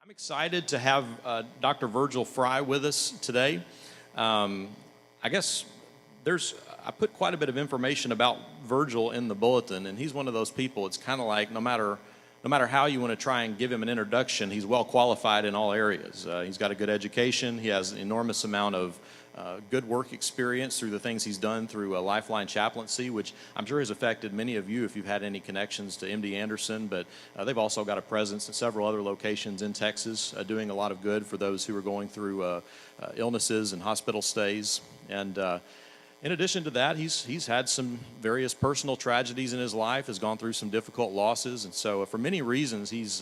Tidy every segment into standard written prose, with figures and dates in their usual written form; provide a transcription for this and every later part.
I'm excited to have Dr. Virgil Fry with us today. I guess I put quite a bit of information about Virgil in the bulletin, and he's one of those people. It's kind of like no matter how you want to try and give him an introduction, he's well qualified in all areas. He's got a good education. He has an enormous amount of good work experience through the things he's done through Lifeline Chaplaincy, which I'm sure has affected many of you if you've had any connections to MD Anderson, but they've also got a presence in several other locations in Texas, doing a lot of good for those who are going through illnesses and hospital stays. And in addition to that, he's had some various personal tragedies in his life, has gone through some difficult losses, and so for many reasons he's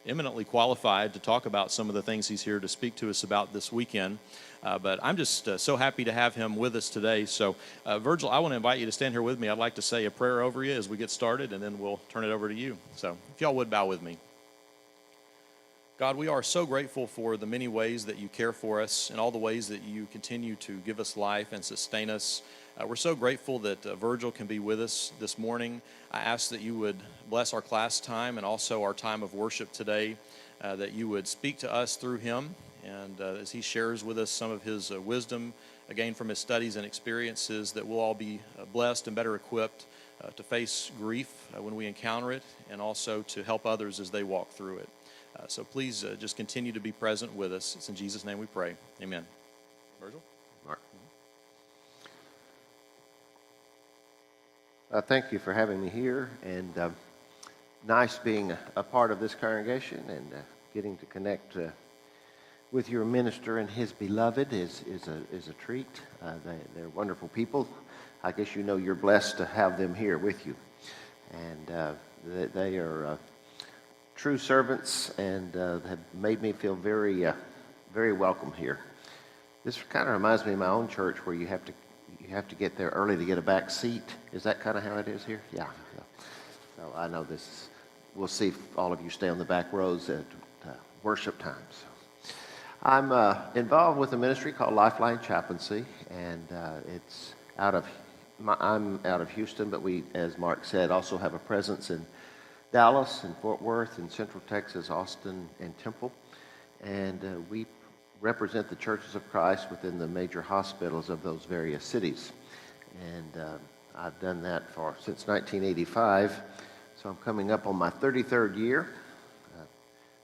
eminently qualified to talk about some of the things he's here to speak to us about this weekend. But I'm just so happy to have him with us today. So, Virgil, I want to invite you to stand here with me. I'd like to say a prayer over you as we get started, and then we'll turn it over to you. So, if y'all would bow with me. God, we are so grateful for the many ways that you care for us and all the ways that you continue to give us life and sustain us. We're so grateful that Virgil can be with us this morning. I ask that you would bless our class time and also our time of worship today, that you would speak to us through him. And as he shares with us some of his wisdom, again from his studies and experiences, that we'll all be blessed and better equipped to face grief when we encounter it, and also to help others as they walk through it. So please just continue to be present with us. It's in Jesus' name we pray. Amen. Virgil? Mark. Thank you for having me here, and nice being a part of this congregation and getting to connect with your minister and his beloved is a treat. They're wonderful people. I guess you know you're blessed to have them here with you, and they are true servants and have made me feel very welcome here. This kind of reminds me of my own church, where you have to get there early to get a back seat. Is that kind of how it is here? Yeah. So I know this. We'll see if all of you stay on the back rows at worship times. I'm involved with a ministry called Lifeline Chaplaincy, and I'm out of Houston, but we, as Mark said, also have a presence in Dallas and Fort Worth and Central Texas, Austin, and Temple. And we represent the churches of Christ within the major hospitals of those various cities. And I've done that since 1985, so I'm coming up on my 33rd year.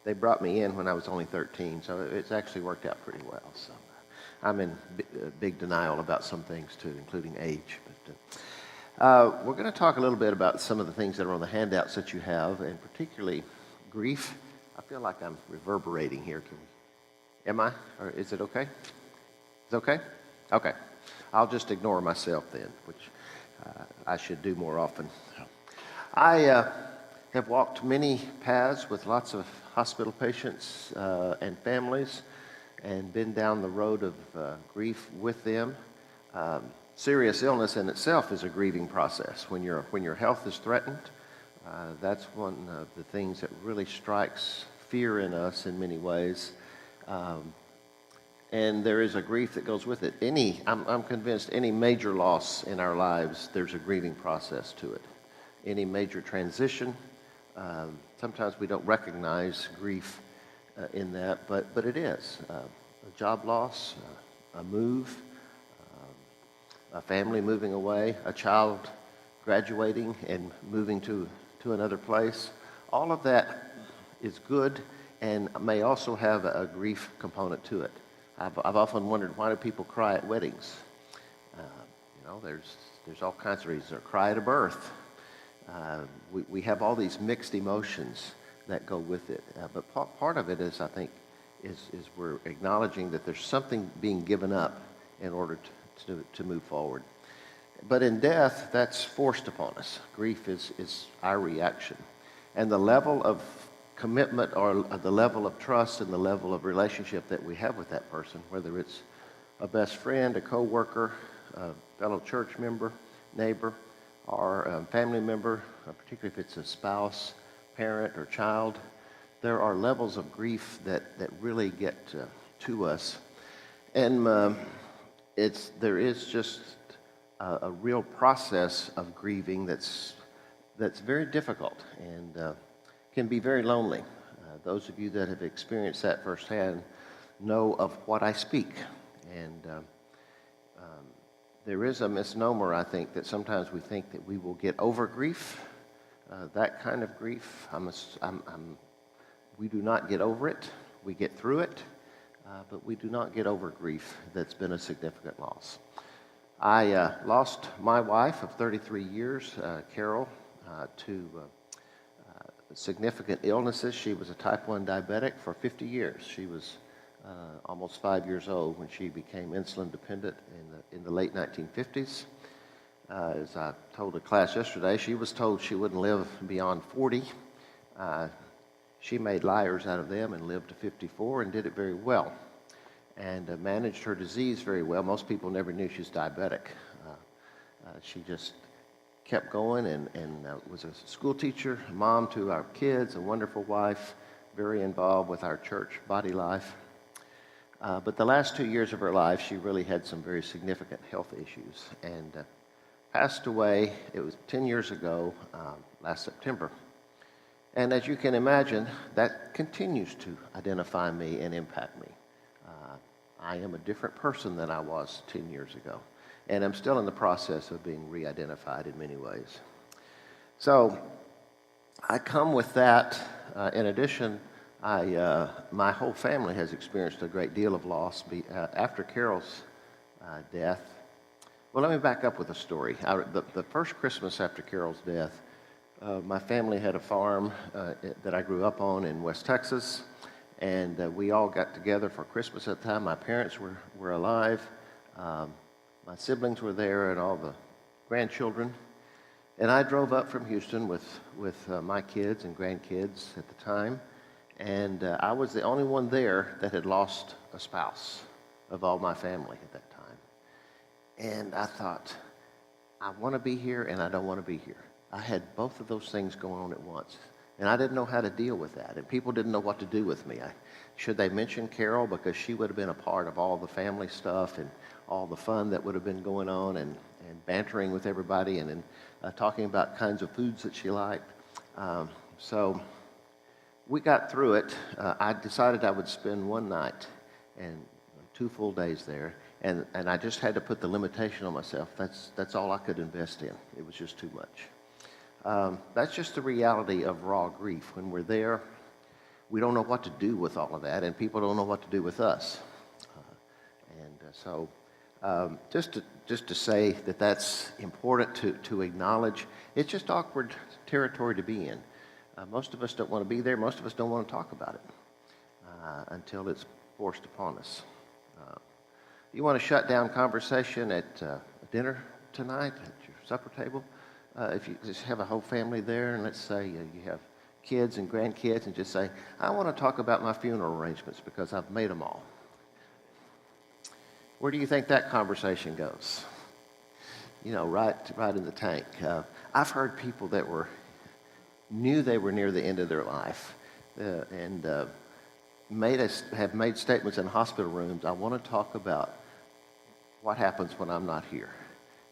They brought me in when I was only 13, so it's actually worked out pretty well. So I'm in big denial about some things too, including age. But we're going to talk a little bit about some of the things that are on the handouts that you have, and particularly grief. I feel like I'm reverberating here. Am I? Or is it okay? Is it okay? Okay. I'll just ignore myself then, which I should do more often. I have walked many paths with lots of hospital patients and families, and been down the road of grief with them. Serious illness in itself is a grieving process. When your health is threatened, that's one of the things that really strikes fear in us in many ways. And there is a grief that goes with it. I'm convinced any major loss in our lives, there's a grieving process to it. Any major transition, sometimes we don't recognize grief in that, but it is. A job loss, a move, a family moving away, a child graduating and moving to another place. All of that is good and may also have a grief component to it. I've often wondered, why do people cry at weddings? There's all kinds of reasons. Or cry at a birth. We have all these mixed emotions that go with it. But part of it is, I think, is we're acknowledging that there's something being given up in order to move forward. But in death, that's forced upon us. Grief is our reaction. And the level of commitment, or the level of trust and the level of relationship that we have with that person, whether it's a best friend, a co-worker, a fellow church member, neighbor, or a family member, particularly if it's a spouse, parent, or child, there are levels of grief that really get to us. And there is just a real process of grieving that's very difficult and can be very lonely. Those of you that have experienced that firsthand know of what I speak. And there is a misnomer, I think, that sometimes we think that we will get over grief. That kind of grief, we do not get over it. We get through it, but we do not get over grief that's been a significant loss. I lost my wife of 33 years, Carol, to significant illnesses. She was a type 1 diabetic for 50 years. She was almost 5 years old when she became insulin dependent in the late 1950s. As I told the class yesterday, she was told she wouldn't live beyond 40. She made liars out of them and lived to 54 and did it very well, and managed her disease very well. Most people never knew she was diabetic. She just kept going and was a school teacher, a mom to our kids, a wonderful wife, very involved with our church body life. But the last 2 years of her life, she really had some very significant health issues and passed away. It was 10 years ago, last September. And as you can imagine, that continues to identify me and impact me. I am a different person than I was 10 years ago, and I'm still in the process of being re-identified in many ways. So I come with that. In addition, my whole family has experienced a great deal of loss after Carol's death. Well, let me back up with a story. The first Christmas after Carol's death, my family had a farm that I grew up on in West Texas, and we all got together for Christmas at the time. My parents were alive. My siblings were there and all the grandchildren. And I drove up from Houston with my kids and grandkids at the time, and I was the only one there that had lost a spouse of all my family at that time. And I thought, I want to be here and I don't want to be here. I had both of those things going on at once, and I didn't know how to deal with that, and people didn't know what to do with me. Should they mention Carol, because she would have been a part of all the family stuff and all the fun that would have been going on, and bantering with everybody, and talking about kinds of foods that she liked. So we got through it. I decided I would spend one night and 2 full days there, and I just had to put the limitation on myself. That's all I could invest in. It was just too much. That's just the reality of raw grief. When we're there, we don't know what to do with all of that, and people don't know what to do with us. So just to say that that's important to acknowledge. It's just awkward territory to be in. Most of us don't want to be there. Most of us don't want to talk about it until it's forced upon us. You want to shut down conversation at dinner tonight, at your supper table? If you just have a whole family there, and let's say you have kids and grandkids, and just say, I want to talk about my funeral arrangements because I've made them all. Where do you think that conversation goes? Right in the tank. I've heard people that knew they were near the end of their life, and have made statements in hospital rooms. I want to talk about what happens when I'm not here,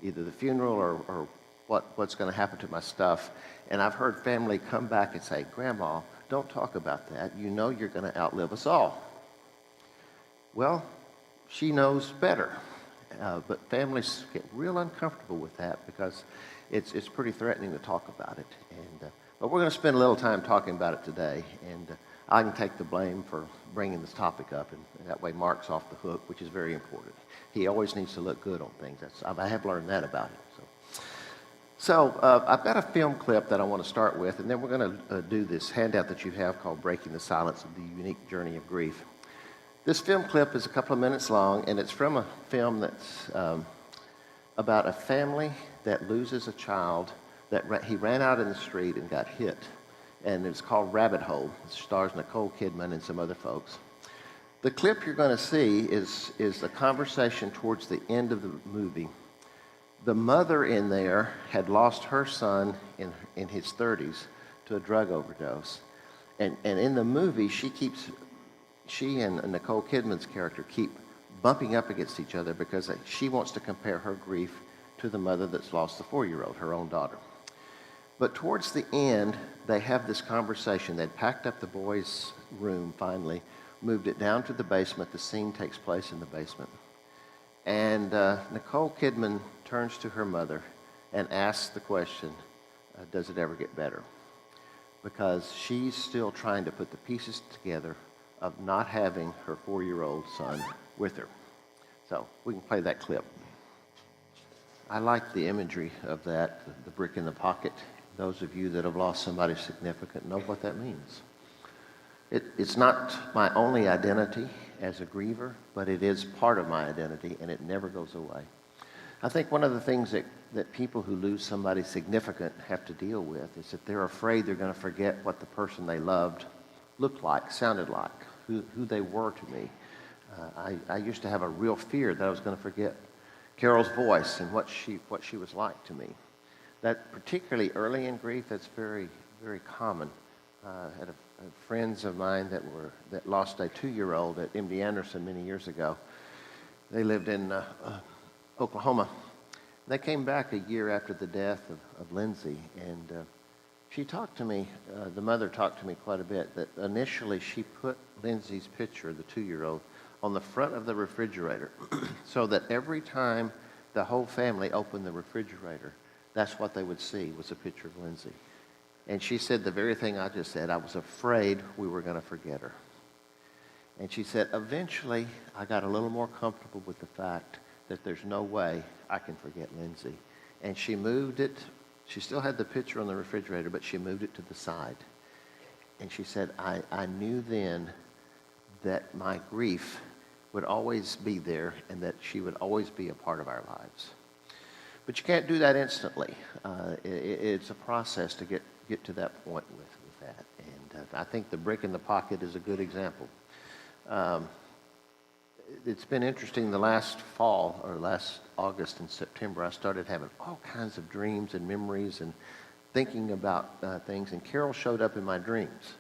either the funeral or what's going to happen to my stuff. And I've heard family come back and say, Grandma, don't talk about that. You know you're going to outlive us all. Well, she knows better. But families get real uncomfortable with that because it's pretty threatening to talk about it. But we're going to spend a little time talking about it today. And I can take the blame for bringing this topic up. And that way Mark's off the hook, which is very important. He always needs to look good on things. I have learned that about him. So I've got a film clip that I want to start with, and then we're going to do this handout that you have called Breaking the Silence of the Unique Journey of Grief. This film clip is a couple of minutes long, and it's from a film that's about a family that loses a child that he ran out in the street and got hit. And it's called Rabbit Hole. It stars Nicole Kidman and some other folks. The clip you're going to see is a conversation towards the end of the movie. The mother in there had lost her son in his 30s to a drug overdose. And in the movie, she and Nicole Kidman's character keep bumping up against each other because she wants to compare her grief to the mother that's lost the 4-year-old, her own daughter. But towards the end, they have this conversation. They'd packed up the boys' room finally, moved it down to the basement. The scene takes place in the basement. And Nicole Kidman turns to her mother and asks the question, does it ever get better? Because she's still trying to put the pieces together of not having her 4-year-old son with her. So we can play that clip. I like the imagery of that, the brick in the pocket. Those of you that have lost somebody significant know what that means. It's not my only identity as a griever, but it is part of my identity, and it never goes away. I think one of the things that people who lose somebody significant have to deal with is that they're afraid they're going to forget what the person they loved looked like, sounded like, who they were to me. I used to have a real fear that I was going to forget Carol's voice and what she was like to me. That particularly early in grief, that's very, very common. I had friends of mine that lost a 2-year-old at MD Anderson many years ago. They lived in Oklahoma. They came back a year after the death of Lindsay, and she talked to me, the mother talked to me quite a bit, that initially she put Lindsay's picture, the 2-year-old, on the front of the refrigerator so that every time the whole family opened the refrigerator, that's what they would see was a picture of Lindsay. And she said the very thing I just said. I was afraid we were going to forget her. And she said, eventually, I got a little more comfortable with the fact that there's no way I can forget Lindsay. And she moved it. She still had the picture on the refrigerator, but she moved it to the side. And she said, I knew then that my grief would always be there and that she would always be a part of our lives. But you can't do that instantly. It's a process to get to that point with that. And I think the brick in the pocket is a good example. It's been interesting the last fall, or last August and September, I started having all kinds of dreams and memories and thinking about things, and Carol showed up in my dreams.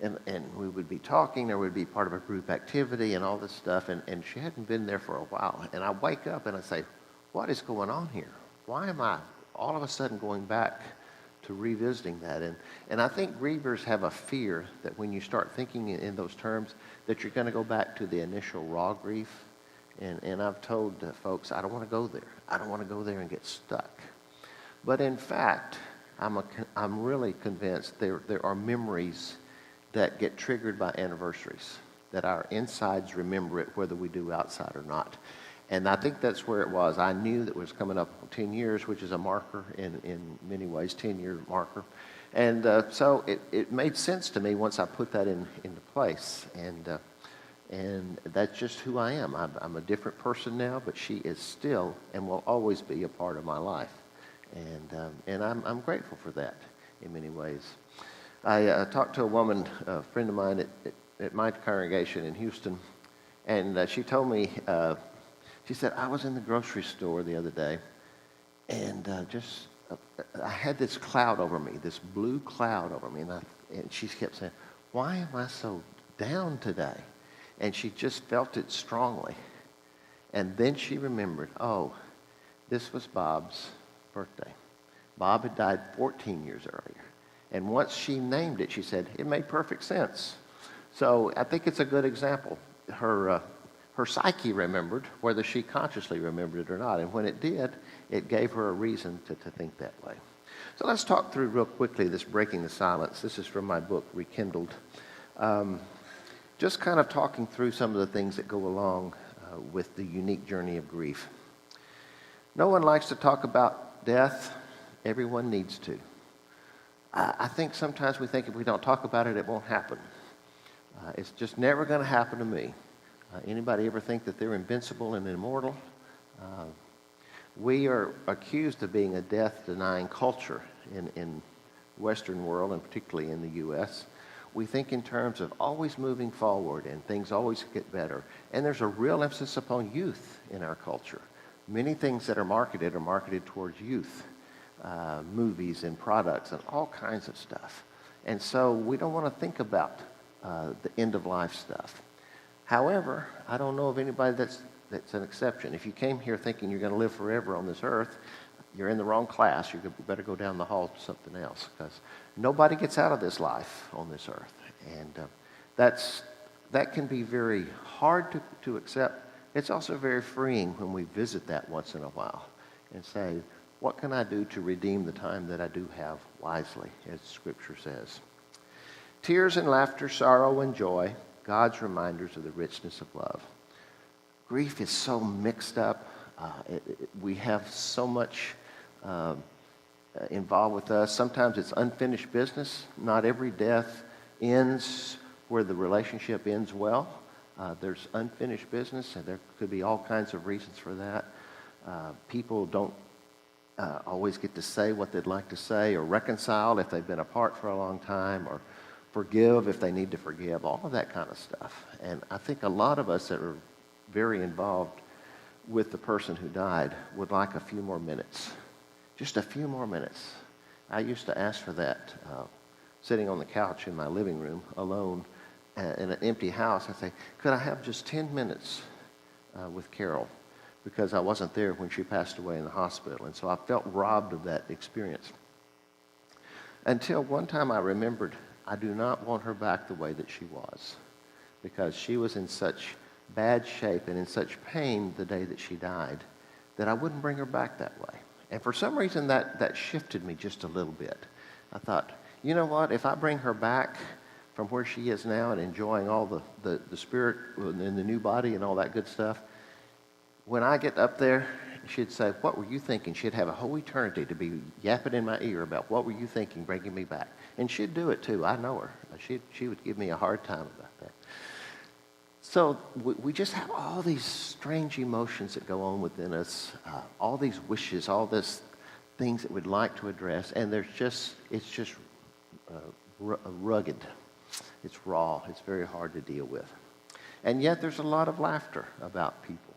And we would be talking, there would be part of a group activity and all this stuff, and she hadn't been there for a while. And I wake up and I say, what is going on here? Why am I all of a sudden going back to revisiting that? And I think grievers have a fear that when you start thinking in those terms, that you're going to go back to the initial raw grief. And I've told folks, I don't want to go there. I don't want to go there and get stuck. But in fact, I'm really convinced there are memories that get triggered by anniversaries, that our insides remember it whether we do outside or not. And I think that's where it was. I knew that it was coming up 10 years, which is a marker in many ways, 10-year marker. And so it made sense to me once I put that into place. And that's just who I am. I'm a different person now, but she is still and will always be a part of my life. And I'm grateful for that in many ways. I talked to a woman, a friend of mine at my congregation in Houston, and she told me, she said, I was in the grocery store the other day, and I had this cloud over me, this blue cloud over me, and she kept saying, why am I so down today? And she just felt it strongly. And then she remembered, oh, this was Bob's birthday. Bob had died 14 years earlier. And once she named it, she said, it made perfect sense. So I think it's a good example. Her psyche remembered, whether she consciously remembered it or not. And when it did, it gave her a reason to think that way. So let's talk through real quickly this breaking the silence. This is from my book, Rekindled. Just kind of talking through some of the things that go along with the unique journey of grief. No one likes to talk about death. Everyone needs to. I think sometimes we think if we don't talk about it, it won't happen. It's just never going to happen to me. Anybody ever think that they're invincible and immortal? We are accused of being a death-denying culture in the Western world, and particularly in the U.S. We think in terms of always moving forward and things always get better. And there's a real emphasis upon youth in our culture. Many things that are marketed towards youth. Movies and products and all kinds of stuff. And so we don't want to think about the end-of-life stuff. However, I don't know of anybody that's an exception. If you came here thinking you're going to live forever on this earth, you're in the wrong class. You better go down the hall to something else, because nobody gets out of this life on this earth. And that can be very hard to accept. It's also very freeing when we visit that once in a while and say, what can I do to redeem the time that I do have wisely, as Scripture says. Tears and laughter, sorrow and joy, God's reminders of the richness of love. Grief is so mixed up. We have so much involved with us. Sometimes it's unfinished business. Not every death ends where the relationship ends well. There's unfinished business, and there could be all kinds of reasons for that. People don't always get to say what they'd like to say, or reconcile if they've been apart for a long time, or forgive if they need to forgive, all of that kind of stuff. And I think a lot of us that are very involved with the person who died would like a few more minutes. Just a few more minutes. I used to ask for that sitting on the couch in my living room alone in an empty house. I'd say, could I have just 10 minutes with Carol? Because I wasn't there when she passed away in the hospital. And so I felt robbed of that experience. Until one time I remembered, I do not want her back the way that she was, because she was in such bad shape and in such pain the day that she died that I wouldn't bring her back that way. And for some reason that shifted me just a little bit. I thought, you know what, if I bring her back from where she is now and enjoying all the spirit in the new body and all that good stuff, when I get up there, she'd say, what were you thinking? She'd have a whole eternity to be yapping in my ear about what were you thinking bringing me back. And she'd do it too. I know her. She would give me a hard time about that. So we just have all these strange emotions that go on within us, all these wishes, all these things that we'd like to address, and it's just rugged. It's raw. It's very hard to deal with. And yet there's a lot of laughter about people.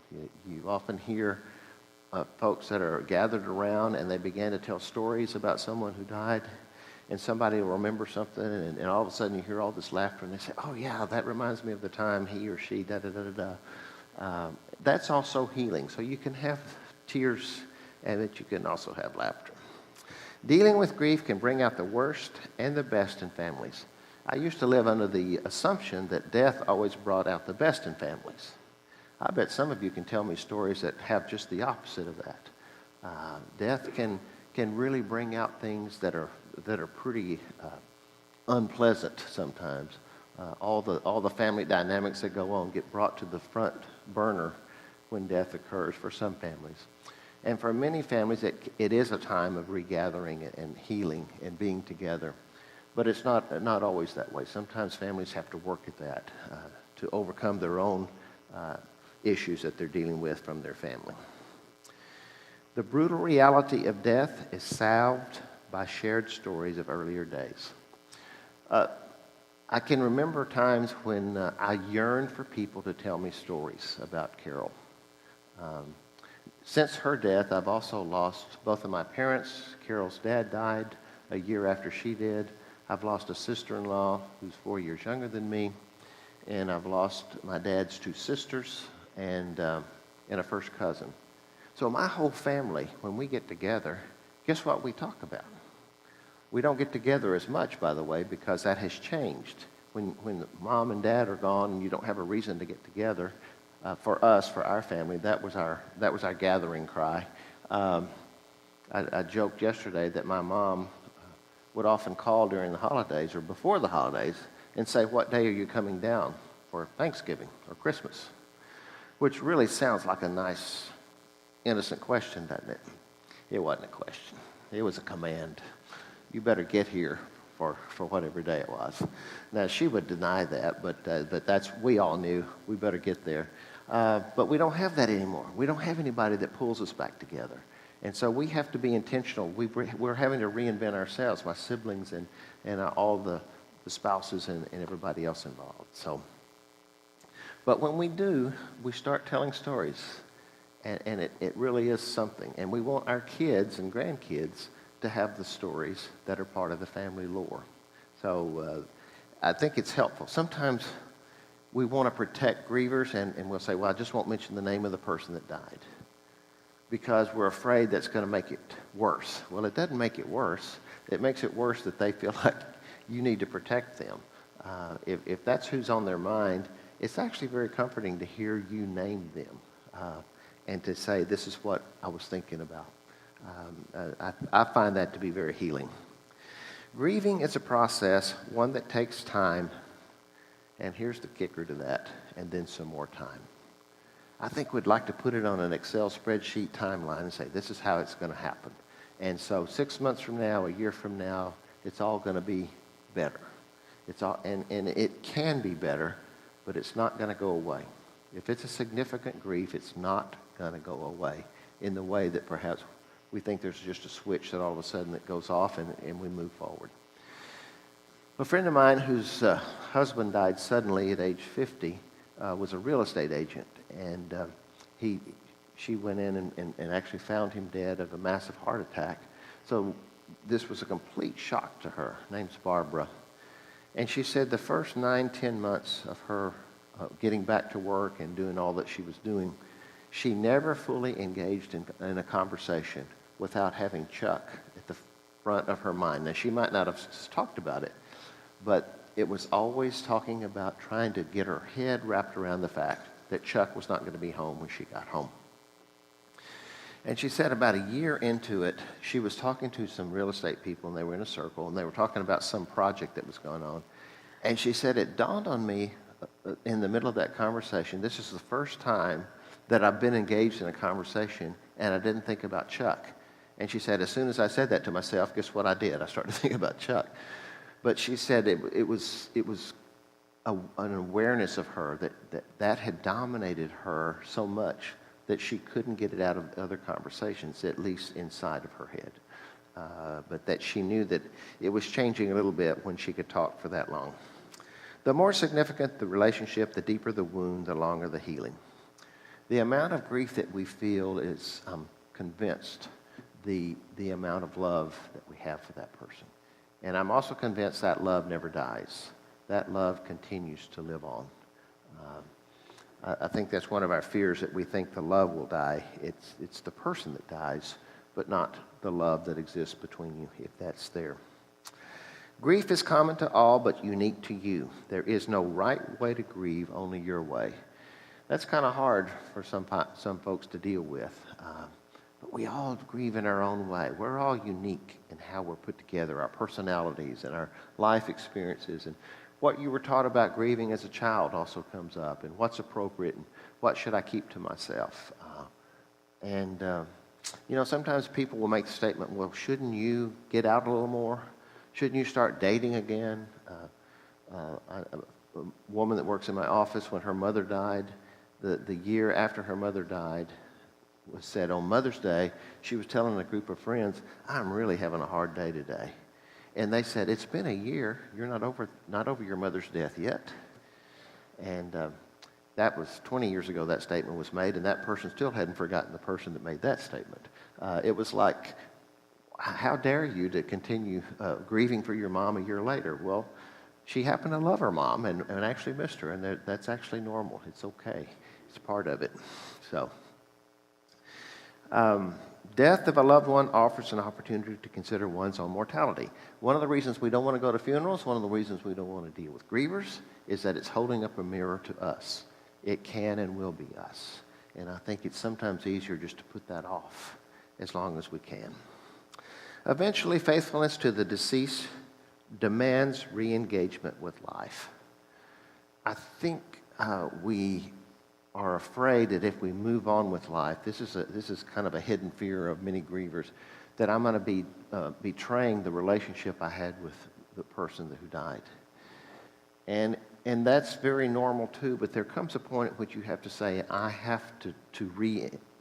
You often hear folks that are gathered around and they begin to tell stories about someone who died, and somebody will remember something, and all of a sudden you hear all this laughter, and they say, oh yeah, that reminds me of the time he or she, da-da-da-da-da. That's also healing. So you can have tears, and that you can also have laughter. Dealing with grief can bring out the worst and the best in families. I used to live under the assumption that death always brought out the best in families. I bet some of you can tell me stories that have just the opposite of that. Death can really bring out things that are pretty unpleasant sometimes. All the family dynamics that go on get brought to the front burner when death occurs for some families. And for many families, it is a time of regathering and healing and being together. But it's not always that way. Sometimes families have to work at that to overcome their own issues that they're dealing with from their family. The brutal reality of death is salved by shared stories of earlier days. I can remember times when I yearned for people to tell me stories about Carol. Since her death, I've also lost both of my parents. Carol's dad died a year after she did. I've lost a sister-in-law who's 4 years younger than me. And I've lost my dad's 2 sisters and a first cousin. So my whole family, when we get together, guess what we talk about? We don't get together as much, by the way, because that has changed. When mom and dad are gone and you don't have a reason to get together, for us, for our family, that was our gathering cry. I joked yesterday that my mom would often call during the holidays or before the holidays and say, what day are you coming down for Thanksgiving or Christmas? Which really sounds like a nice, innocent question, doesn't it? It wasn't a question. It was a command. You better get here for whatever day it was. Now, she would deny that, but we all knew we better get there. But we don't have that anymore. We don't have anybody that pulls us back together. And so we have to be intentional. We're having to reinvent ourselves, my siblings and all the spouses and everybody else involved. But when we do, we start telling stories. And it really is something. And we want our kids and grandkids to have the stories that are part of the family lore. So I think it's helpful. Sometimes we want to protect grievers, and we'll say, well, I just won't mention the name of the person that died. because we're afraid that's going to make it worse. Well, it doesn't make it worse. It makes it worse that they feel like you need to protect them. If that's who's on their mind, it's actually very comforting to hear you name them and to say, this is what I was thinking about. I find that to be very healing. Grieving is a process, one that takes time, and here's the kicker to that, and then some more time. I think we'd like to put it on an Excel spreadsheet timeline and say, this is how it's going to happen. And so 6 months from now, a year from now, it's all going to be better. And it can be better, but it's not going to go away. If it's a significant grief, it's not going to go away in the way that perhaps we think there's just a switch that all of a sudden it goes off and we move forward. A friend of mine whose husband died suddenly at age 50 was a real estate agent, and she went in and actually found him dead of a massive heart attack. So this was a complete shock to her. Her name's Barbara. And she said the first 9-10 months of her getting back to work and doing all that she was doing, she never fully engaged in a conversation without having Chuck at the front of her mind. Now, she might not have talked about it, but it was always talking about trying to get her head wrapped around the fact that Chuck was not going to be home when she got home. And she said about a year into it, she was talking to some real estate people, and they were in a circle, and they were talking about some project that was going on. And she said, it dawned on me in the middle of that conversation, this is the first time that I've been engaged in a conversation, and I didn't think about Chuck. And she said, as soon as I said that to myself, guess what I did? I started to think about Chuck. But she said it was an awareness of her that had dominated her so much that she couldn't get it out of other conversations, at least inside of her head. But that she knew that it was changing a little bit when she could talk for that long. The more significant the relationship, the deeper the wound, the longer the healing. The amount of grief that we feel is, I'm convinced, the amount of love that we have for that person. And I'm also convinced that love never dies. That love continues to live on. I think that's one of our fears, that we think the love will die. It's the person that dies, but not the love that exists between you, if that's there. Grief is common to all, but unique to you. There is no right way to grieve, only your way. That's kind of hard for some folks to deal with. But we all grieve in our own way. We're all unique in how we're put together, our personalities and our life experiences. And what you were taught about grieving as a child also comes up, and what's appropriate and what should I keep to myself. Sometimes people will make the statement, well, shouldn't you get out a little more? Shouldn't you start dating again? A woman that works in my office, when her mother died, the year after her mother died, was said on Mother's Day, she was telling a group of friends, I'm really having a hard day today. And they said, it's been a year. You're not over your mother's death yet. And that was 20 years ago that statement was made, and that person still hadn't forgotten the person that made that statement. It was like, how dare you to continue grieving for your mom a year later? Well, she happened to love her mom and actually missed her, and that's actually normal. It's okay. It's part of it. So, death of a loved one offers an opportunity to consider one's own mortality. One of the reasons we don't want to go to funerals, one of the reasons we don't want to deal with grievers, is that it's holding up a mirror to us. It can and will be us. And I think it's sometimes easier just to put that off as long as we can. Eventually, faithfulness to the deceased demands re-engagement with life. I think we are afraid that if we move on with life, this is kind of a hidden fear of many grievers, that I'm going to be betraying the relationship I had with the person who died. And that's very normal too, but there comes a point at which you have to say, I have to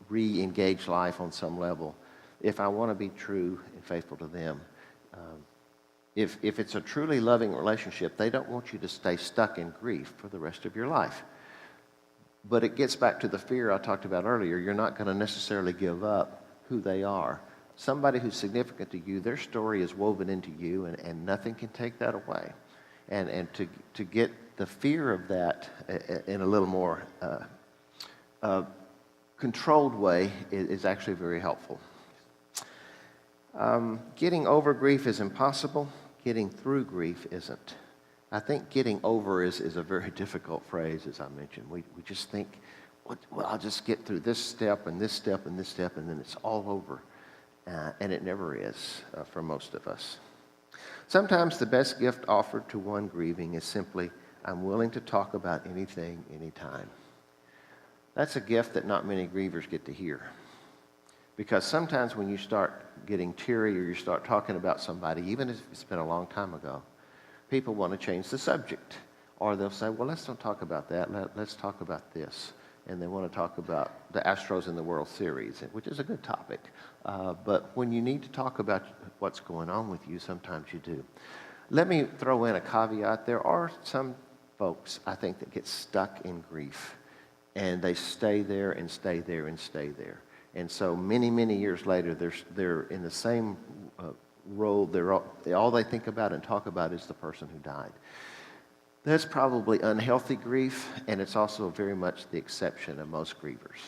re-engage life on some level if I want to be true and faithful to them. If it's a truly loving relationship, they don't want you to stay stuck in grief for the rest of your life. But it gets back to the fear I talked about earlier. You're not going to necessarily give up who they are. Somebody who's significant to you, their story is woven into you, and nothing can take that away. And to get the fear of that in a little more controlled way is actually very helpful. Getting over grief is impossible. Getting through grief isn't. I think getting over is a very difficult phrase, as I mentioned. We just think, well, I'll just get through this step and this step and this step, and then it's all over. And it never is for most of us. Sometimes the best gift offered to one grieving is simply, I'm willing to talk about anything, anytime. That's a gift that not many grievers get to hear. Because sometimes when you start getting teary or you start talking about somebody, even if it's been a long time ago, people want to change the subject. Or they'll say, well, let's don't talk about that. Let's talk about this. And they want to talk about the Astros in the World Series, which is a good topic. But when you need to talk about what's going on with you, sometimes you do. Let me throw in a caveat. There are some folks, I think, that get stuck in grief. And they stay there and stay there and stay there. And so many, many years later, they're in the same role. All they think about and talk about is the person who died. That's probably unhealthy grief, and it's also very much the exception of most grievers.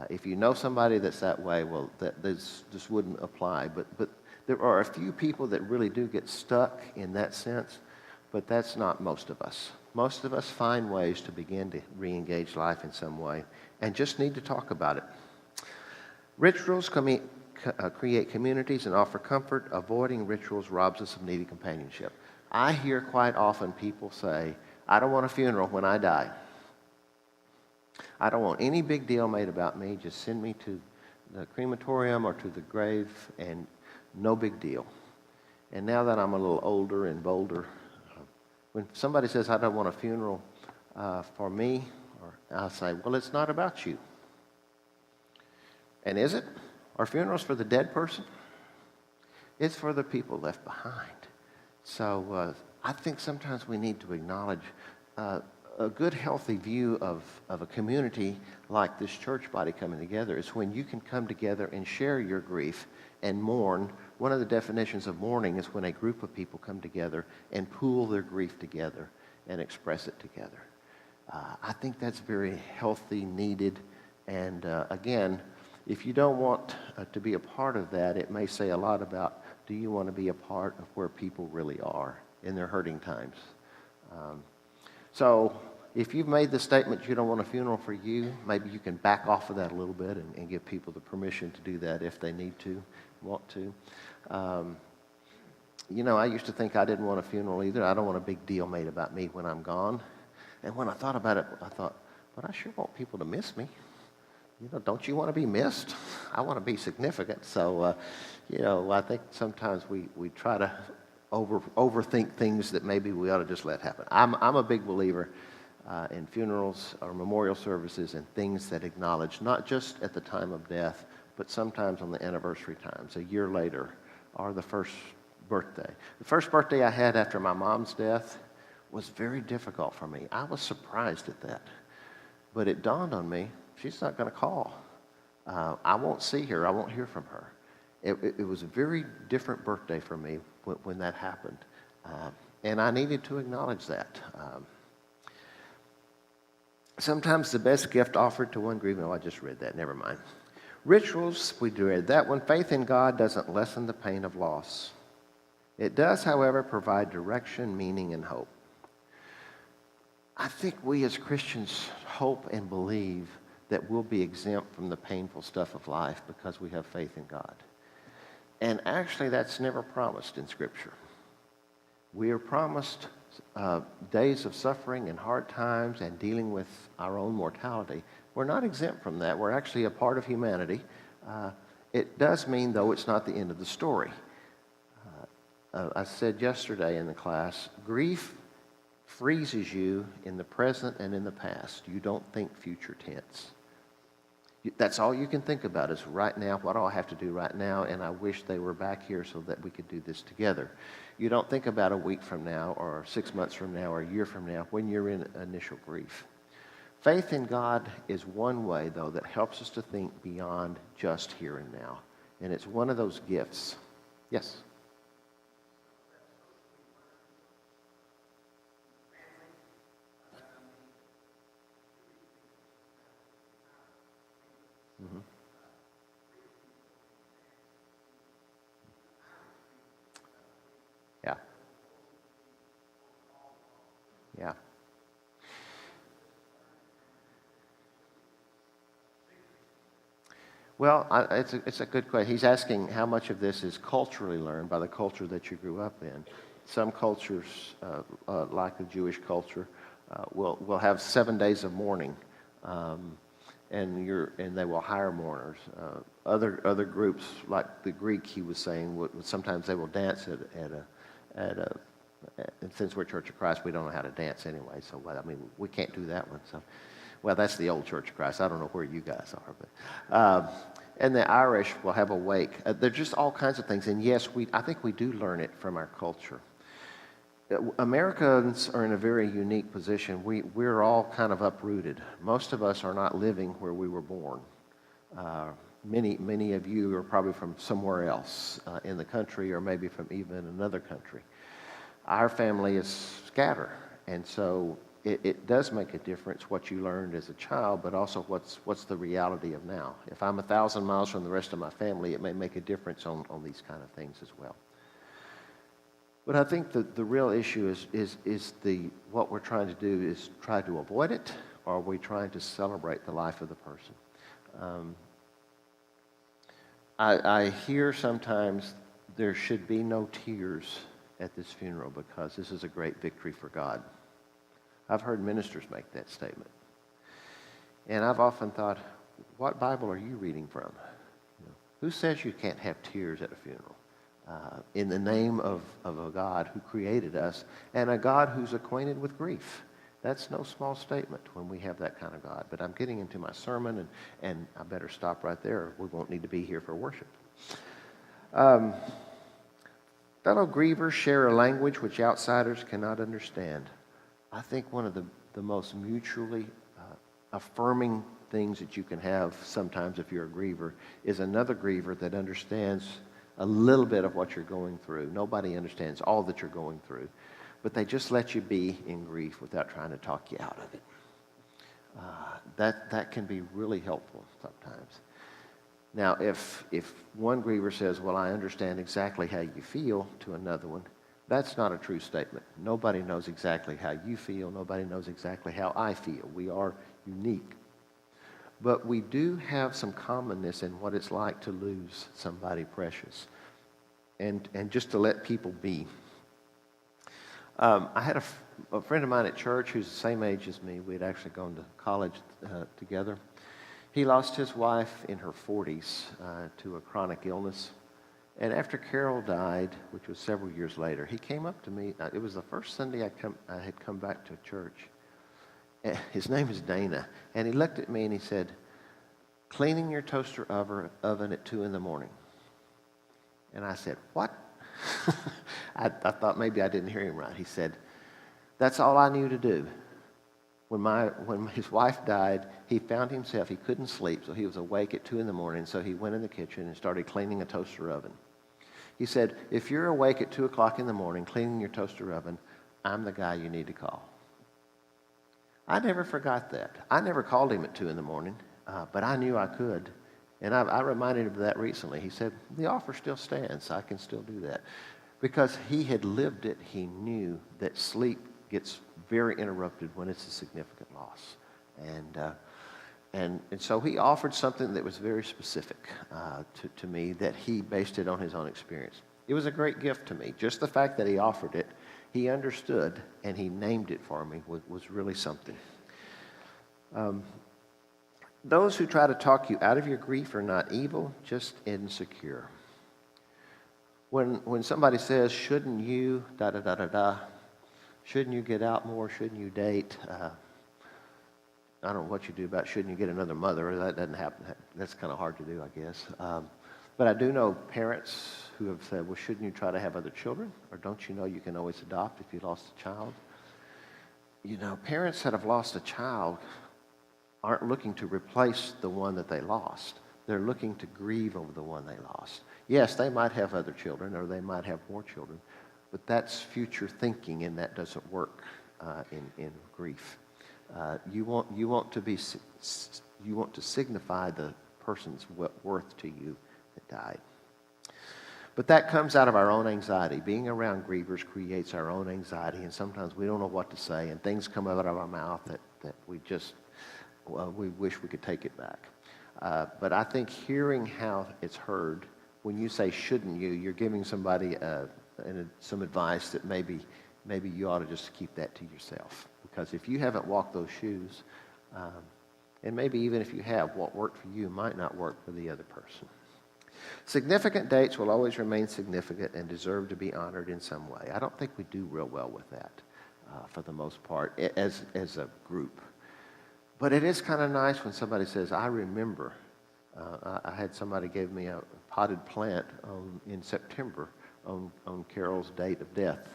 If you know somebody that's that way, well, this wouldn't apply. But there are a few people that really do get stuck in that sense, but that's not most of us. Most of us find ways to begin to re-engage life in some way and just need to talk about it. Rituals create communities and offer comfort. Avoiding rituals robs us of needed companionship. I hear quite often people say, I don't want a funeral when I die. I don't want any big deal made about me. Just send me to the crematorium or to the grave and no big deal. And now that I'm a little older and bolder, when somebody says, I don't want a funeral for me, I'll say, well, it's not about you. And is it? Are funerals for the dead person? It's for the people left behind. So I think sometimes we need to acknowledge a good, healthy view of a community like this church body coming together is when you can come together and share your grief and mourn. One of the definitions of mourning is when a group of people come together and pool their grief together and express it together. I think that's very healthy, needed, and again, if you don't want to be a part of that, it may say a lot about, do you want to be a part of where people really are in their hurting times? So if you've made the statement you don't want a funeral for you, maybe you can back off of that a little bit and give people the permission to do that if they need to, want to. I used to think I didn't want a funeral either. I don't want a big deal made about me when I'm gone. And when I thought about it, I thought, but I sure want people to miss me. Don't you want to be missed? I want to be significant. So, I think sometimes we try to overthink things that maybe we ought to just let happen. I'm a big believer in funerals or memorial services and things that acknowledge not just at the time of death, but sometimes on the anniversary times, a year later, or the first birthday. The first birthday I had after my mom's death was very difficult for me. I was surprised at that. But it dawned on me, she's not going to call. I won't see her. I won't hear from her. It was a very different birthday for me when that happened. And I needed to acknowledge that. Sometimes the best gift offered to one grieving, I just read that, never mind. Rituals, we read that one. Faith in God doesn't lessen the pain of loss. It does, however, provide direction, meaning, and hope. I think we as Christians hope and believe that we'll be exempt from the painful stuff of life because we have faith in God. And actually, that's never promised in Scripture. We are promised days of suffering and hard times and dealing with our own mortality. We're not exempt from that. We're actually a part of humanity. It does mean, though, it's not the end of the story. I said yesterday in the class, grief freezes you in the present and in the past. You don't think future tense. That's all you can think about is right now, what do I have to do right now, and I wish they were back here so that we could do this together. You don't think about a week from now or 6 months from now or a year from now when you're in initial grief. Faith in God is one way, though, that helps us to think beyond just here and now, and it's one of those gifts. Yes? Yeah. Well, it's a good question. He's asking how much of this is culturally learned by the culture that you grew up in. Some cultures, like the Jewish culture, will have 7 days of mourning, and they will hire mourners. Other groups, like the Greek, he was saying, sometimes they will dance and since we're Church of Christ, we don't know how to dance anyway. So we can't do that one. So. Well, that's the old Church of Christ. I don't know where you guys are. But, and the Irish will have a wake. They're just all kinds of things. And yes, I think we do learn it from our culture. Americans are in a very unique position. We're all kind of uprooted. Most of us are not living where we were born. Many of you are probably from somewhere else in the country, or maybe from even another country. Our family is scattered. And so it does make a difference what you learned as a child, but also what's the reality of now. If I'm 1,000 miles from the rest of my family, it may make a difference on these kind of things as well. But I think the real issue is what we're trying to do is try to avoid it, or are we trying to celebrate the life of the person? I hear sometimes there should be no tears at this funeral because this is a great victory for God. I've heard ministers make that statement. And I've often thought, what Bible are you reading from? Who says you can't have tears at a funeral? In the name of a God who created us and a God who's acquainted with grief. That's no small statement when we have that kind of God. But I'm getting into my sermon, and I better stop right there. We won't need to be here for worship. Fellow grievers share a language which outsiders cannot understand. I think one of the most mutually affirming things that you can have sometimes if you're a griever is another griever that understands a little bit of what you're going through. Nobody understands all that you're going through, but they just let you be in grief without trying to talk you out of it. That can be really helpful sometimes. Now, if one griever says, well, I understand exactly how you feel to another one, that's not a true statement. Nobody knows exactly how you feel. Nobody knows exactly how I feel. We are unique. But we do have some commonness in what it's like to lose somebody precious and just to let people be. I had a friend of mine at church who's the same age as me. We had actually gone to college together. He lost his wife in her 40s to a chronic illness. And after Carol died, which was several years later, he came up to me. It was the first Sunday I had come back to church. His name is Dana. And he looked at me and he said, cleaning your toaster oven at 2 in the morning. And I said, what? I thought maybe I didn't hear him right. He said, that's all I knew to do. When his wife died, he found himself, he couldn't sleep, so he was awake at 2 in the morning, so he went in the kitchen and started cleaning a toaster oven. He said, if you're awake at 2 o'clock in the morning cleaning your toaster oven, I'm the guy you need to call. I never forgot that. I never called him at 2 in the morning, but I knew I could. And I reminded him of that recently. He said, the offer still stands. I can still do that. Because he had lived it, he knew that sleep gets very interrupted when it's a significant loss. And so he offered something that was very specific to me, that he based it on his own experience. It was a great gift to me. Just the fact that he offered it, he understood, and he named it for me was really something. Those who try to talk you out of your grief are not evil, just insecure. When somebody says, shouldn't you, shouldn't you get out more, shouldn't you date, I don't know what you do about shouldn't you get another mother. That doesn't happen. That's kind of hard to do, I guess. But I do know parents who have said, well, shouldn't you try to have other children? Or don't you know you can always adopt if you lost a child? You know, parents that have lost a child aren't looking to replace the one that they lost. They're looking to grieve over the one they lost. Yes, they might have other children or they might have more children, but that's future thinking, and that doesn't work in grief. You want to signify the person's worth to you that died. But that comes out of our own anxiety. Being around grievers creates our own anxiety, and sometimes we don't know what to say, and things come out of our mouth that we just, well, we wish we could take it back. But I think hearing how it's heard, when you say shouldn't you, you're giving somebody some advice that maybe you ought to just keep that to yourself. Because if you haven't walked those shoes, and maybe even if you have, what worked for you might not work for the other person. Significant dates will always remain significant and deserve to be honored in some way. I don't think we do real well with that for the most part as a group. But it is kind of nice when somebody says, I remember. I had somebody give me a potted plant in September on Carol's date of death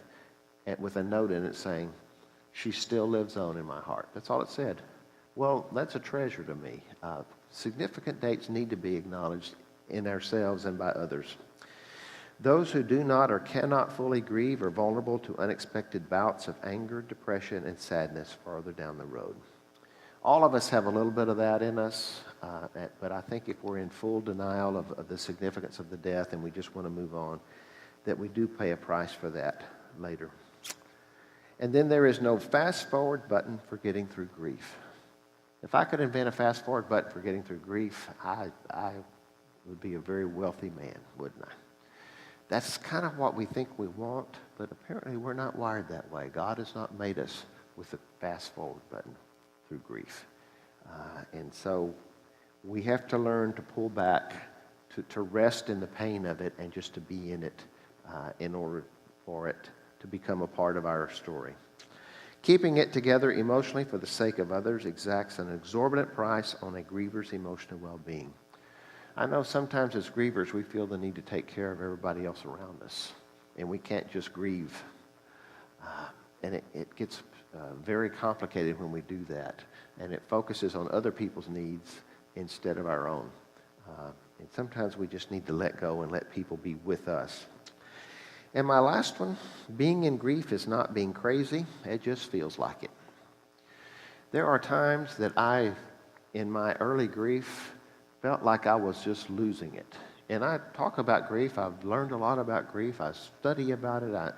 with a note in it saying, she still lives on in my heart. That's all it said. Well, that's a treasure to me. Significant dates need to be acknowledged in ourselves and by others. Those who do not or cannot fully grieve are vulnerable to unexpected bouts of anger, depression, and sadness farther down the road. All of us have a little bit of that in us, but I think if we're in full denial of the significance of the death and we just want to move on, that we do pay a price for that later. And then there is no fast-forward button for getting through grief. If I could invent a fast-forward button for getting through grief, I would be a very wealthy man, wouldn't I? That's kind of what we think we want, but apparently we're not wired that way. God has not made us with a fast-forward button through grief. And so we have to learn to pull back, to rest in the pain of it, and just to be in it in order for it to become a part of our story. Keeping it together emotionally for the sake of others exacts an exorbitant price on a griever's emotional well-being. I know sometimes as grievers we feel the need to take care of everybody else around us, and we can't just grieve. And it gets very complicated when we do that, and it focuses on other people's needs instead of our own. And sometimes we just need to let go and let people be with us. And my last one, being in grief is not being crazy, it just feels like it. There are times that I, in my early grief, felt like I was just losing it. And I talk about grief, I've learned a lot about grief, I study about it,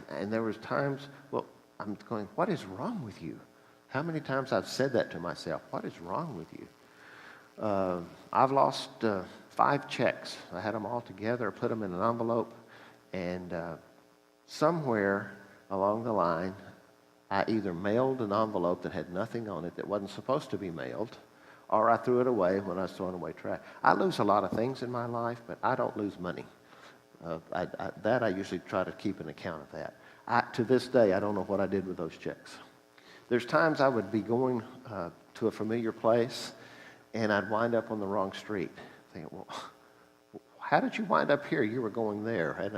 and there was times, well, I'm going, what is wrong with you? How many times I've said that to myself, what is wrong with you? I've lost 5 checks. I had them all together, put them in an envelope, and somewhere along the line, I either mailed an envelope that had nothing on it that wasn't supposed to be mailed, or I threw it away when I was throwing away trash. I lose a lot of things in my life, but I don't lose money. I usually try to keep an account of that. To this day, I don't know what I did with those checks. There's times I would be going to a familiar place, and I'd wind up on the wrong street. Thinking, well, how did you wind up here? You were going there. And,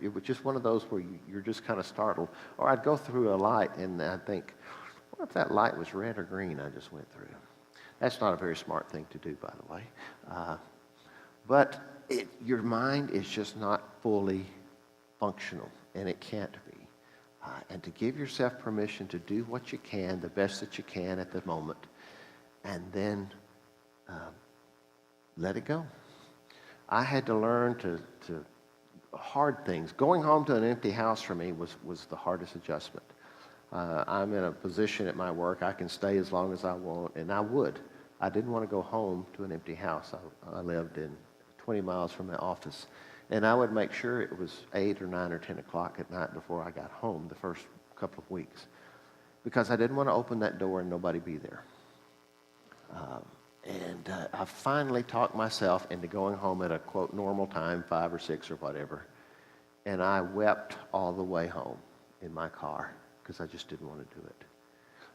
it was just one of those where you're just kind of startled. Or I'd go through a light, and I'd think, what if that light was red or green I just went through? That's not a very smart thing to do, by the way. But your mind is just not fully functional, and it can't be. And to give yourself permission to do what you can, the best that you can at the moment, and then let it go. I had to learn to hard things. Going home to an empty house for me was the hardest adjustment. I'm in a position at my work, I can stay as long as I want, and I would. I didn't want to go home to an empty house. I lived in 20 miles from my office, and I would make sure it was 8 or 9 or 10 o'clock at night before I got home the first couple of weeks, because I didn't want to open that door and nobody be there. I finally talked myself into going home at a, quote, normal time, 5 or 6 or whatever, and I wept all the way home in my car because I just didn't want to do it.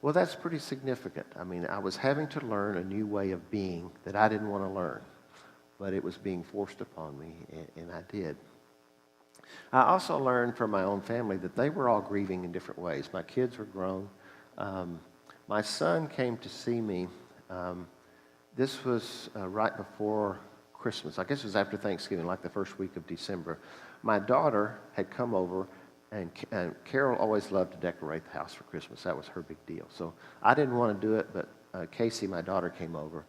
Well, that's pretty significant. I mean, I was having to learn a new way of being that I didn't want to learn, but it was being forced upon me, and I did. I also learned from my own family that they were all grieving in different ways. My kids were grown. My son came to see me. This was right before Christmas. I guess it was after Thanksgiving, like the first week of December. My daughter had come over, and Carol always loved to decorate the house for Christmas. That was her big deal. So I didn't want to do it, but Casey, my daughter, came over,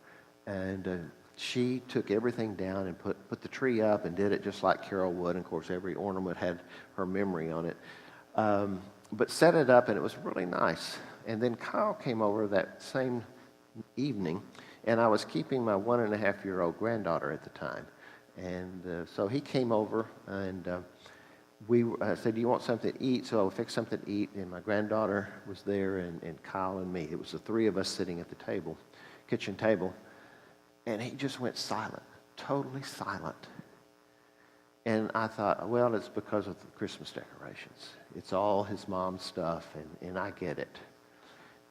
and she took everything down and put the tree up and did it just like Carol would. And of course, every ornament had her memory on it. But set it up, and it was really nice. And then Kyle came over that same evening, and I was keeping my 1.5-year-old granddaughter at the time. And so he came over, and I said, do you want something to eat? So I fixed something to eat, and my granddaughter was there, and Kyle and me. It was the three of us sitting at the table, kitchen table. And he just went silent, totally silent. And I thought, well, it's because of the Christmas decorations. It's all his mom's stuff, and I get it.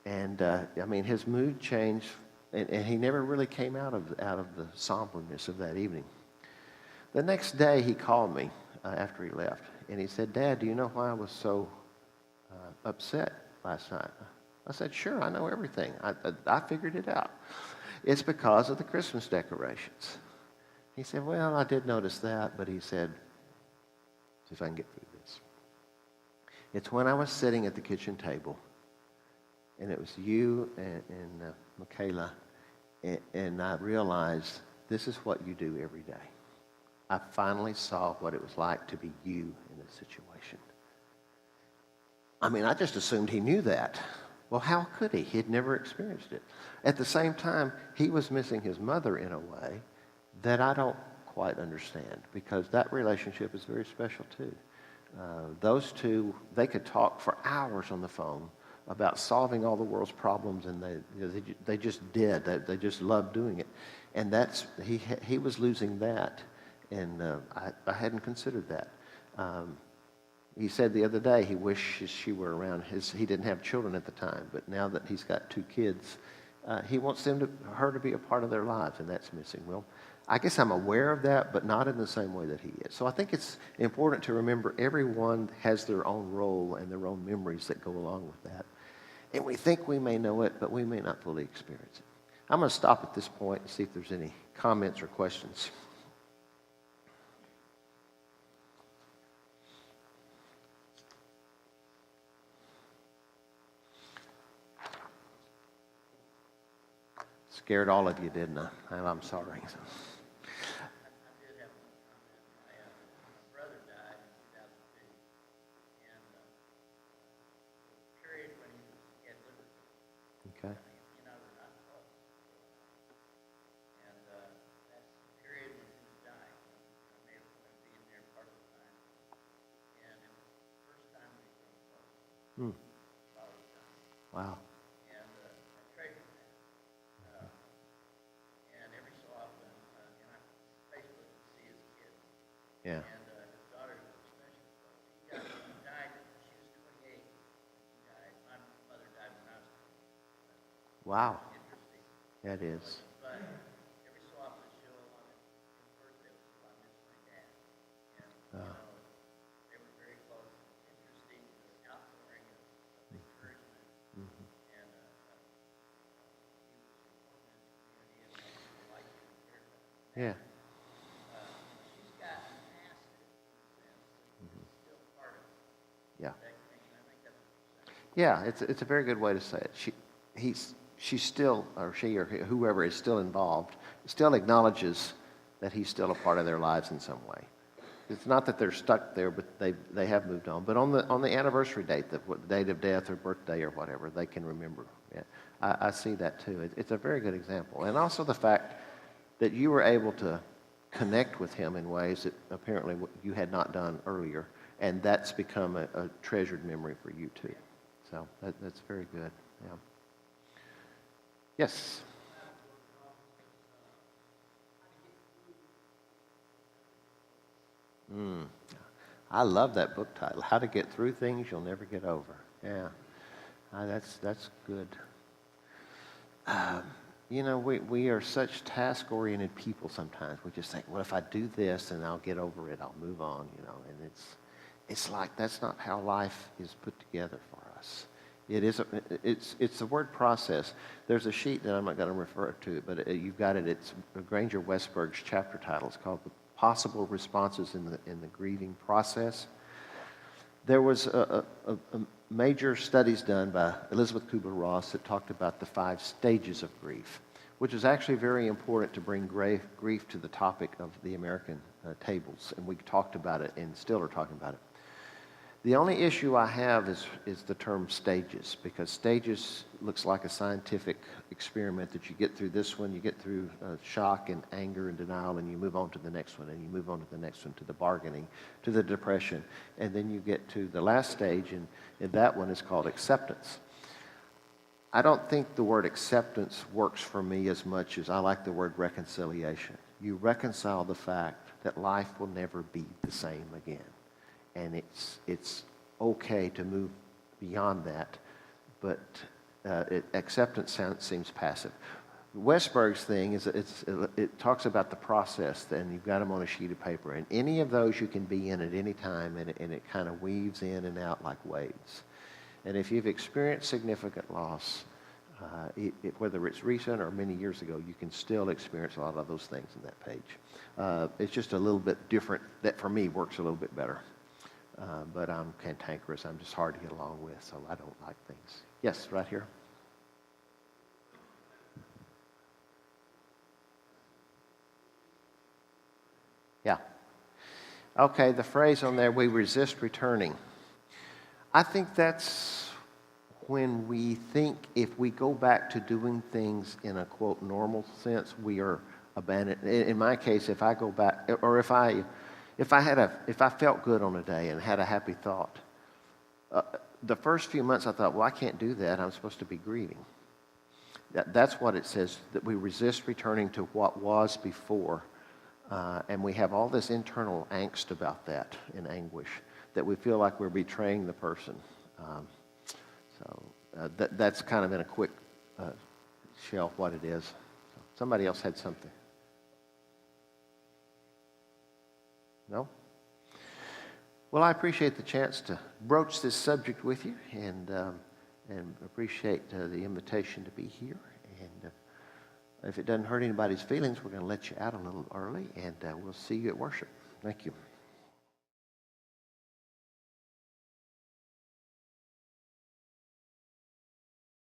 And, I mean, his mood changed, and he never really came out of the somberness of that evening. The next day, he called me after he left, and he said, Dad, do you know why I was so upset last night? I said, sure, I know everything. I figured it out. It's because of the Christmas decorations. He said, well, I did notice that, but he said, see if I can get through this. It's when I was sitting at the kitchen table, and it was you and Michaela, and I realized this is what you do every day. I finally saw what it was like to be you in this situation. I mean, I just assumed he knew that. Well, how could he? He had never experienced it. At the same time, he was missing his mother in a way that I don't quite understand, because that relationship is very special too. Those two, they could talk for hours on the phone about solving all the world's problems, and they just did. They just loved doing it. And he was losing that, and I hadn't considered that. He said the other day he wishes she were around. He didn't have children at the time, but now that he's got 2 kids, he wants her to be a part of their lives, and that's missing. Well, I guess I'm aware of that, but not in the same way that he is. So I think it's important to remember everyone has their own role and their own memories that go along with that. And we think we may know it, but we may not fully experience it. I'm going to stop at this point and see if there's any comments or questions. Scared all of you, didn't I? I'm sorry. I did have one comment. My brother died in 2002, and the period when he had liver cancer, Okay. you know, we're not close. And that's the period when he was dying. I may have been being there part of the time. And it was the first time we came close while he was dying. Wow. And I prayed for that. And every so often, and I Facebook to see his kids. Yeah. And his daughter was especially close. He died, she was 28 when he died. My mother died when I was 20. Wow. Interesting. That is. But every so often she'll, on his birthday, I miss my dad. And, you know, they were very close. Interesting, the outpouring of encouragement. And he was important in his community, and people liked him and cared about him. Yeah. She's gotten past it, in a sense, and he's still part of Yeah. that thing. I think that's what you're saying. Yeah, it's a very good way to say it. She's still, or she or whoever is still involved, still acknowledges that he's still a part of their lives in some way. It's not that they're stuck there, but they have moved on. But on the anniversary date, the date of death or birthday or whatever, they can remember. Yeah, I see that too. It's a very good example, and also the fact that you were able to connect with him in ways that apparently you had not done earlier, and that's become a treasured memory for you too. So that's very good. Yeah. Yes. I love that book title, How to Get Through Things You'll Never Get Over. Yeah, that's good. You know, we are such task-oriented people sometimes. We just think, well, if I do this, then I'll get over it. I'll move on, you know. And it's like that's not how life is put together for us. It's the word process. There's a sheet that I'm not going to refer to, but you've got it. It's Granger Westberg's chapter title. It's called The Possible Responses in the Grieving Process. There was a major studies done by Elizabeth Kubler-Ross that talked about the 5 stages of grief. which is actually very important to bring grief to the topic of the American tables. And we talked about it and still are talking about it. The only issue I have is the term stages, because stages looks like a scientific experiment that you get through this one, you get through shock and anger and denial, and you move on to the next one, and you move on to the next one, to the bargaining, to the depression, and then you get to the last stage, and that one is called acceptance. I don't think the word acceptance works for me as much as I like the word reconciliation. You reconcile the fact that life will never be the same again. And it's okay to move beyond that, but acceptance seems passive. Westberg's thing is it talks about the process, and you've got them on a sheet of paper, and any of those you can be in at any time, and it kind of weaves in and out like waves. And if you've experienced significant loss, whether it's recent or many years ago, you can still experience a lot of those things in that page. It's just a little bit different. That for me works a little bit better. But I'm cantankerous. I'm just hard to get along with, so I don't like things. Yes, right here. Yeah. Okay, the phrase on there, we resist returning. I think that's when we think if we go back to doing things in a, quote, normal sense, we are abandoned. In my case, if I go back, or if I felt good on a day and had a happy thought, the first few months I thought, well, I can't do that. I'm supposed to be grieving. That's what it says, that we resist returning to what was before. And we have all this internal angst about that and anguish, that we feel like we're betraying the person. That's kind of in a quick shell what it is. Somebody else had something. No? Well, I appreciate the chance to broach this subject with you, and appreciate the invitation to be here. And if it doesn't hurt anybody's feelings, we're going to let you out a little early, and we'll see you at worship. Thank you.